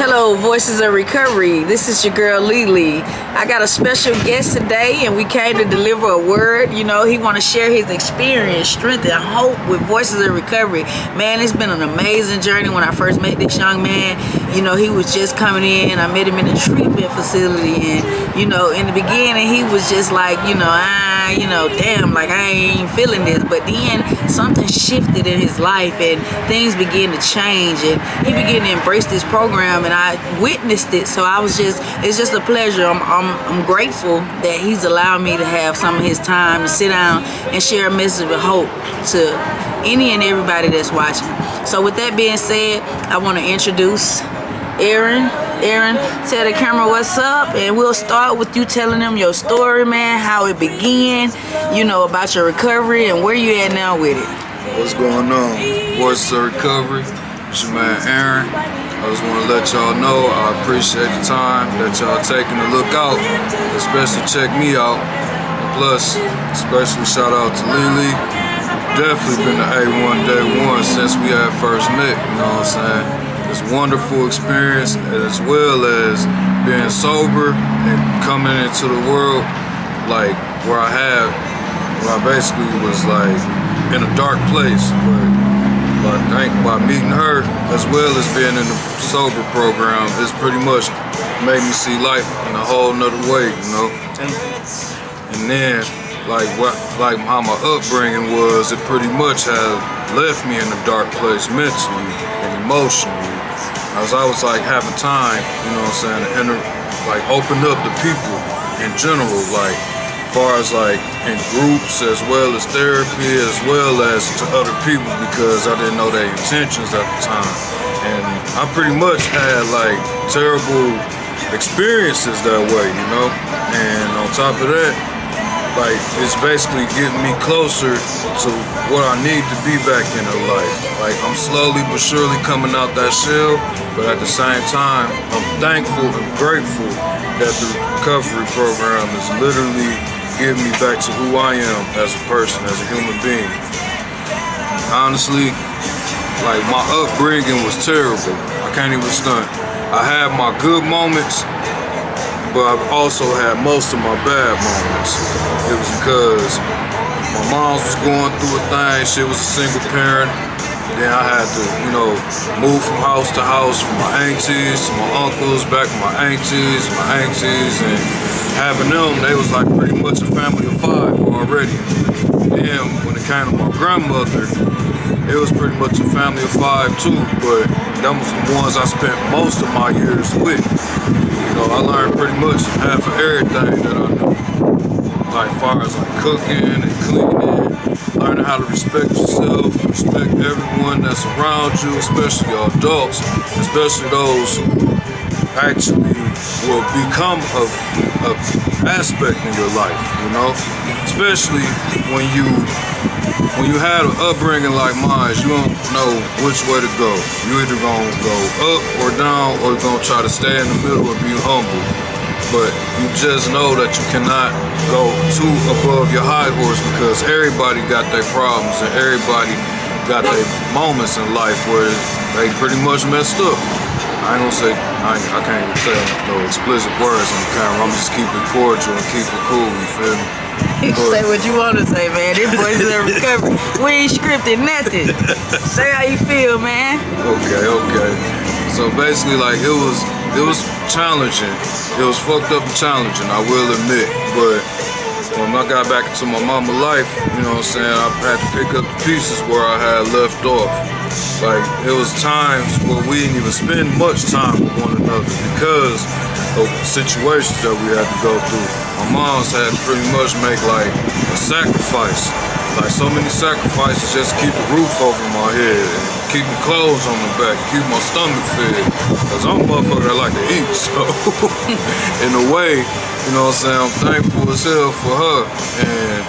Hello, Voices of Recovery. This is your girl LeeLee. I got a special guest today, and we came to deliver a word. You know, he want to share his experience, strength, and hope with Voices of Recovery. Man, it's been an amazing journey. When I first met this young man, you know, he was just coming in. I met him in a treatment facility, and you know, in the beginning, he was just like, damn, like I ain't feeling this. But then something shifted in his life, and things began to change, and he began to embrace this program, and I witnessed it. So it's just a pleasure. I'm grateful that he's allowed me to have some of his time to sit down and share a message of hope to any and everybody that's watching. So with that being said, I want to introduce Aaron. Aaron, tell the camera what's up, and we'll start with you telling them your story, man, how it began, you know, about your recovery and where you at now with it. What's going on? Voices of Recovery. It's your man Aaron. I just want to let y'all know I appreciate the time that y'all taking to look out, especially check me out. And plus, especially shout out to LeeLee. Definitely been the A1 day one since we had first met, you know what I'm saying? It's a wonderful experience, as well as being sober and coming into the world like where I basically was like in a dark place. But I think by meeting her, as well as being in the sober program, it's pretty much made me see life in a whole nother way, you know. And then, like how my upbringing was, it pretty much had left me in a dark place mentally and emotionally. As I was like having time, you know what I'm saying, to open up to people in general, like as far as like in groups, as well as therapy, as well as to other people, because I didn't know their intentions at the time. And I pretty much had like terrible experiences that way, you know. And on top of that, like it's basically getting me closer to what I need to be back in her life. Like I'm slowly but surely coming out that shell, but at the same time, I'm thankful and grateful that the recovery program is literally getting me back to who I am as a person, as a human being. Honestly, like my upbringing was terrible. I can't even stunt. I had my good moments, but I've also had most of my bad moments. It was because my mom was going through a thing. She was a single parent. Then I had to, you know, move from house to house, from my aunties to my uncles, back to my aunties, and having them, they was like pretty much a family of 5 already. Then when it came to my grandmother, it was pretty much a family of 5 too, but them was the ones I spent most of my years with. You know, I learned pretty much half of everything that I knew. Like far as like cooking and cleaning, learning how to respect yourself, respect everyone that's around you, especially your adults, especially those who actually will become a aspect in your life, you know? Especially when you had an upbringing like mine, you don't know which way to go. You either gonna go up or down, or you're gonna try to stay in the middle and be humble. But you just know that you cannot go too above your high horse, because everybody got their problems and everybody got their moments in life where they pretty much messed up. I ain't gonna say, I can't even say no explicit words on the camera. I'm just keep it cordial and keep it cool, you feel me? Say what you want to say, man. This Voices of Recovery. We ain't scripted nothing. Say how you feel, man. Okay. So basically, like it was challenging. It was fucked up and challenging, I will admit. But when I got back into my mama's life, you know what I'm saying, I had to pick up the pieces where I had left off. Like it was times where we didn't even spend much time with one another because of situations that we had to go through. My mom's had to pretty much make like a sacrifice, like so many sacrifices just to keep the roof over my head and keep the clothes on my back, keep my stomach fed, because I'm a motherfucker that like to eat. So in a way, you know what I'm saying, I'm thankful as hell for her, and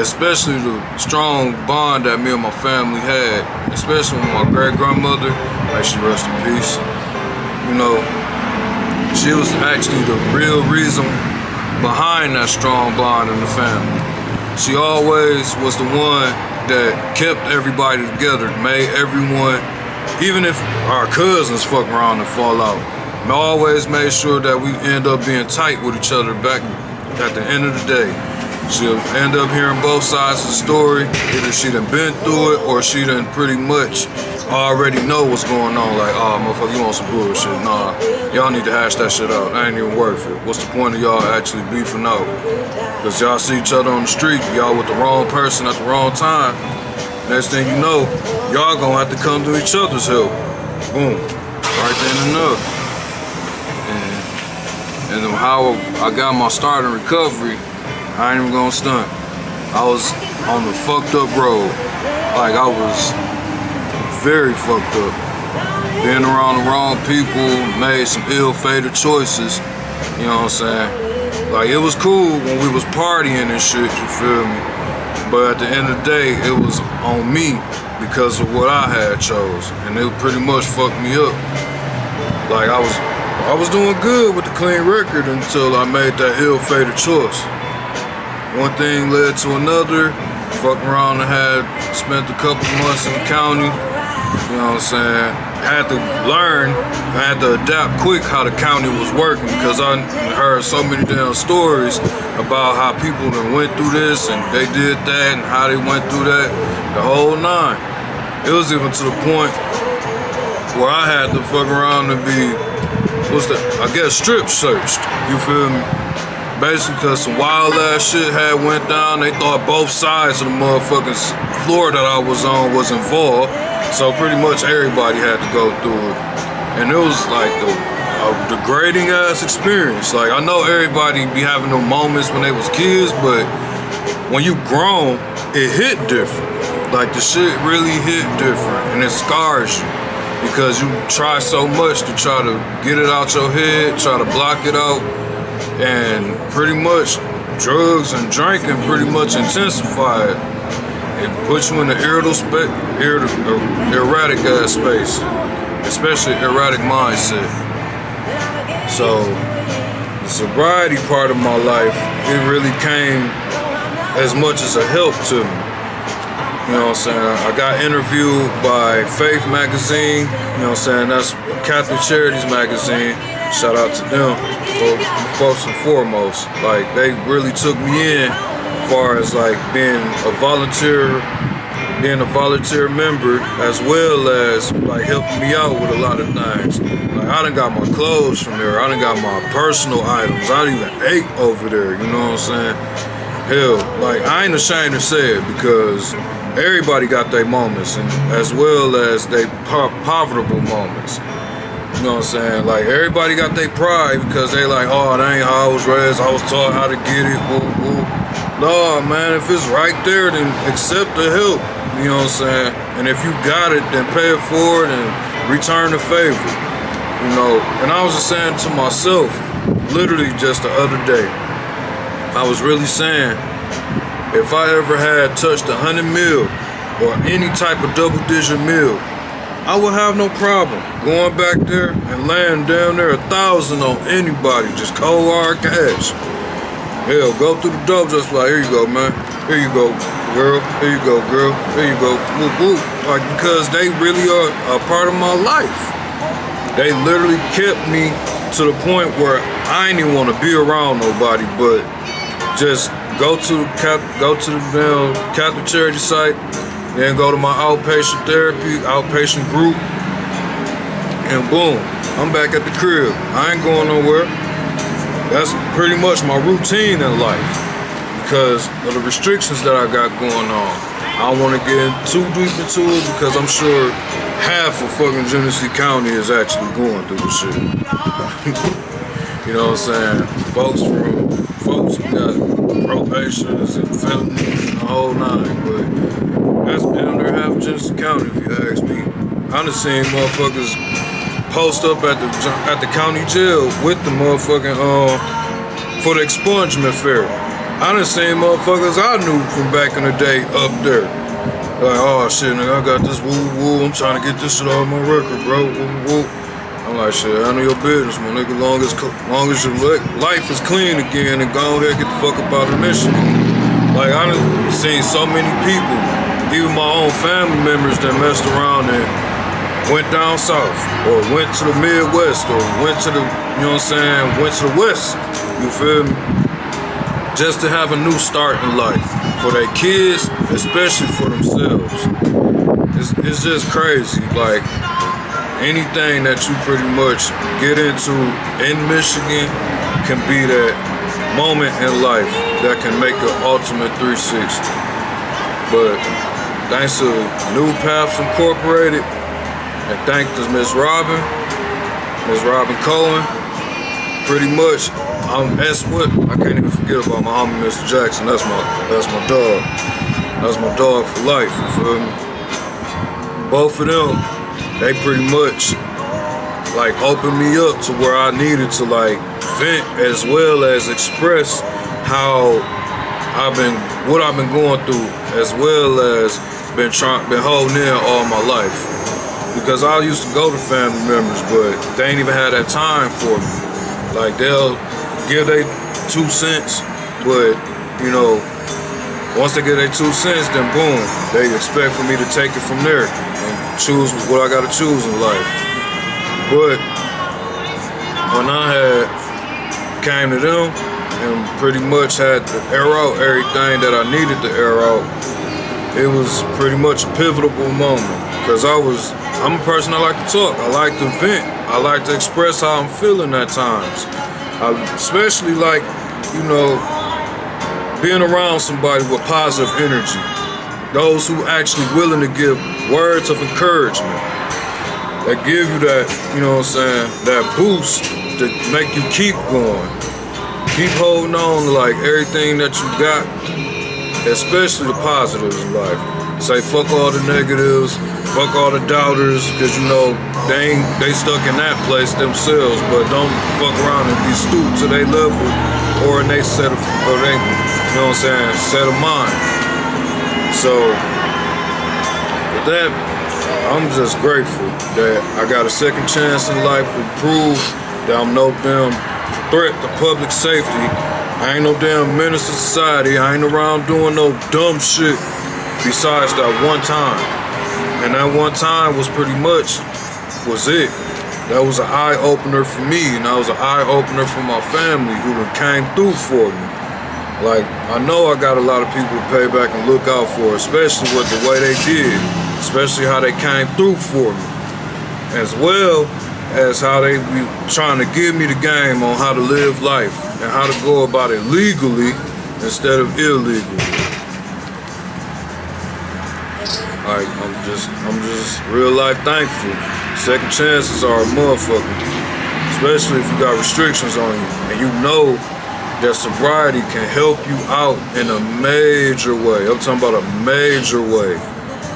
especially the strong bond that me and my family had, especially with my great-grandmother, like she rest in peace. You know, she was actually the real reason behind that strong bond in the family. She always was the one that kept everybody together, made everyone even if our cousins fuck around and fall out, I always made sure that we end up being tight with each other back at the end of the day. She'll end up hearing both sides of the story. Either she done been through it or she done pretty much already know what's going on. Like, oh, motherfucker, you want some bullshit? Nah, y'all need to hash that shit out. That ain't even worth it. What's the point of y'all actually beefing out? Because y'all see each other on the street, y'all with the wrong person at the wrong time. Next thing you know, y'all gonna have to come to each other's help. Boom. Right then and there. And how I got my start in recovery, I ain't even gonna stunt. I was on the fucked up road. Like, I was very fucked up. Being around the wrong people, made some ill-fated choices. You know what I'm saying? Like, it was cool when we was partying and shit, you feel me? But at the end of the day, it was on me because of what I had chose. And it pretty much fucked me up. Like, I was doing good with the clean record until I made that ill-fated choice. One thing led to another. Fucking around and spent a couple months in the county. You know what I'm saying? I had to learn, I had to adapt quick how the county was working because I heard so many damn stories about how people that went through this and they did that and how they went through that, the whole nine. It was even to the point where I had to fuck around and be, strip searched, you feel me? Basically, because some wild ass shit had went down. They thought both sides of the motherfucking floor that I was on was involved. So pretty much everybody had to go through it. And it was like a degrading ass experience. Like, I know everybody be having them moments when they was kids, but when you grown, it hit different. Like, the shit really hit different, and it scars you. Because you try so much to try to get it out your head, try to block it out. And pretty much drugs and drinking pretty much intensify it. It puts you in the erratic ass space, especially erratic mindset. So the sobriety part of my life, it really came as much as a help to me. You know what I'm saying? I got interviewed by Faith magazine, you know what I'm saying? That's Catholic Charities magazine. Shout out to them first and foremost. Like, they really took me in as far as like being a volunteer member, as well as like helping me out with a lot of things. Like, I done got my clothes from there. I done got my personal items. I done even ate over there, you know what I'm saying? Hell, like, I ain't ashamed to say it because everybody got their moments, and as well as their profitable moments. You know what I'm saying? Like, everybody got their pride because they like, oh, that ain't how I was raised. I was taught how to get it. Woo, woo. No, man, if it's right there, then accept the help. You know what I'm saying? And if you got it, then pay it forward and return the favor. You know, and I was just saying to myself, literally just the other day, I was really saying, if I ever had touched 100 mil or any type of double-digit mil, I would have no problem going back there and laying down there 1,000 on anybody, just cold hard cash. Hell, go through the dope just like, here you go, man. Here you go, girl. Here you go, girl. Here you go. Whoop, whoop. Like, because they really are a part of my life. They literally kept me to the point where I ain't even want to be around nobody, but just go to the damn Catholic Charity site, then go to my outpatient therapy, outpatient group, and boom, I'm back at the crib. I ain't going nowhere. That's pretty much my routine in life because of the restrictions that I got going on. I don't want to get too deep into it because I'm sure half of fucking Genesee County is actually going through the shit. You know what I'm saying? Folks who got probations and felonies and the whole nine, but that's damn near half of Genesee County if you ask me. I done seen motherfuckers post up at the county jail with the motherfucking for the expungement fair. I done seen motherfuckers I knew from back in the day up there. Like, oh shit, nigga, I got this woo, I'm trying to get this shit off my record, bro. Woo. I'm like, shit, I know your business, my nigga. Long as your life is clean again, and go ahead, get the fuck up out of Michigan. Like, I done seen so many people, even my own family members that messed around and went down south or went to the Midwest or went to the, you know what I'm saying, went to the West, you feel me? Just to have a new start in life for their kids, especially for themselves. It's just crazy. Like, anything that you pretty much get into in Michigan can be that moment in life that can make an ultimate 360. But thanks to New Paths Incorporated, and thanks to Miss Robin Cohen, pretty much that's what I can't even forget about my homie Mr. Jackson. That's my dog. That's my dog for life, you feel me? Both of them, they pretty much like opened me up to where I needed to like vent as well as express how what I've been going through, as well as been holding in all my life. Because I used to go to family members, but they ain't even had that time for me. Like, they'll give their 2 cents, but you know, once they get their 2 cents, then boom, they expect for me to take it from there and choose what I gotta choose in life. But when I came to them and pretty much had to air out everything that I needed to air out, it was pretty much a pivotal moment. Because I'm a person that like to talk. I like to vent. I like to express how I'm feeling at times. I especially like, you know, being around somebody with positive energy. Those who actually willing to give words of encouragement. That give you that, you know what I'm saying, that boost to make you keep going. Keep holding on to like everything that you got, especially the positives in life. Say fuck all the negatives, fuck all the doubters, because you know they stuck in that place themselves. But don't fuck around and be stupid to their level or in they set of, or they, you know what I'm saying, set of mind. So with that, I'm just grateful that I got a second chance in life to prove that I'm no damn threat to public safety. I ain't no damn menace to society. I ain't around doing no dumb shit besides that one time. And that one time was pretty much it. That was an eye-opener for me, and that was an eye-opener for my family who came through for me. Like, I know I got a lot of people to pay back and look out for, especially with the way they did, especially how they came through for me, as well as how they be trying to give me the game on how to live life and how to go about it legally instead of illegally. Like, I'm just real life thankful. Second chances are a motherfucker, especially if you got restrictions on you and you know that sobriety can help you out in a major way. I'm talking about a major way.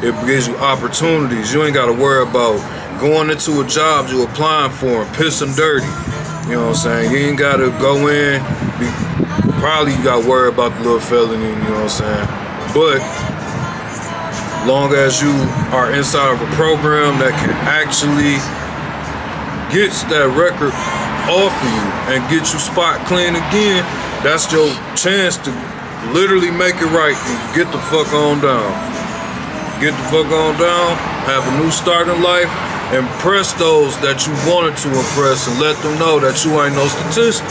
It gives you opportunities. You ain't got to worry about going into a job you're applying for and pissing dirty. You know what I'm saying? You ain't got to go in. Probably you got to worry about the little felony, you know what I'm saying? But long as you are inside of a program that can actually get that record off of you and get you spot clean again, that's your chance to literally make it right and get the fuck on down. Get the fuck on down, have a new start in life, impress those that you wanted to impress and let them know that you ain't no statistic.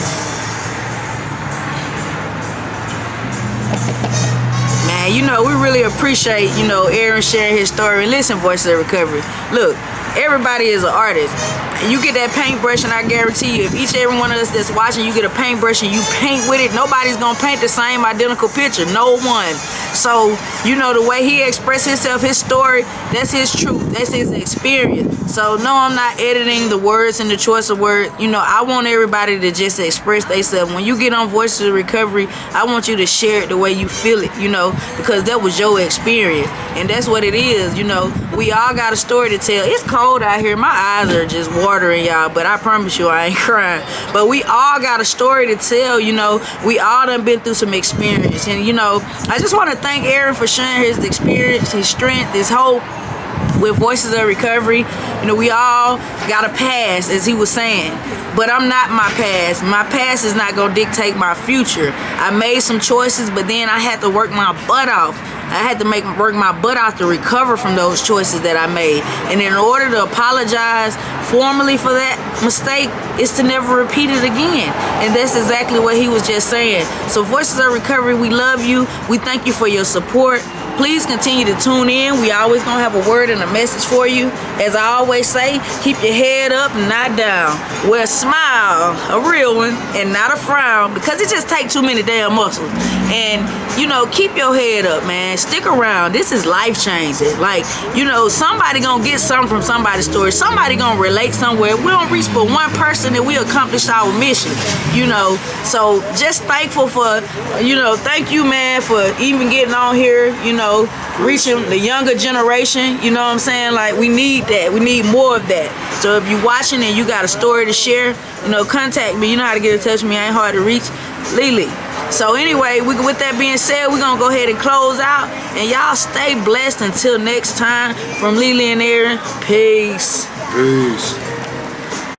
Man, you know, we really appreciate, you know, Aaron sharing his story. And listen, Voices of Recovery. Look, everybody is an artist. And you get that paintbrush, and I guarantee you, if each and every one of us that's watching, you get a paintbrush and you paint with it, nobody's gonna paint the same identical picture. No one. So, you know, the way he expressed himself, his story, that's his truth. That's his experience. So, no, I'm not editing the words and the choice of words. You know, I want everybody to just express themselves. When you get on Voices of Recovery, I want you to share it the way you feel it, you know, because that was your experience. And that's what it is, you know. We all got a story to tell. It's cold out here. My eyes are just watering, y'all, but I promise you I ain't crying. But we all got a story to tell, you know. We all done been through some experience. And, you know, I just want to thank Aaron for sharing his experience, his strength, his hope with Voices of Recovery. You know, we all got a past, as he was saying, but I'm not my past. My past is not gonna dictate my future. I made some choices, but then I had to work my butt off I had to work my butt out to recover from those choices that I made. And in order to apologize formally for that mistake is to never repeat it again. And that's exactly what he was just saying. So Voices of Recovery, we love you. We thank you for your support. Please continue to tune in. We always gonna have a word and a message for you. As I always say, keep your head up and not down. Wear a smile, a real one, and not a frown, because it just takes too many damn muscles. And, you know, keep your head up, man. Stick around. This is life changing. Like, you know, somebody gonna get something from somebody's story. Somebody gonna relate somewhere. We don't reach but one person and we accomplished our mission, you know. So just thankful for, you know, thank you, man, for even getting on here, you know, reaching the younger generation. You know what I'm saying? Like, we need that. We need more of that. So if you're watching and you got a story to share, you know, contact me. You know how to get in touch with me. I ain't hard to reach. LeeLee. So anyway, with that being said, we're going to go ahead and close out. And y'all stay blessed until next time. From LeeLee and Aaron, peace. Peace.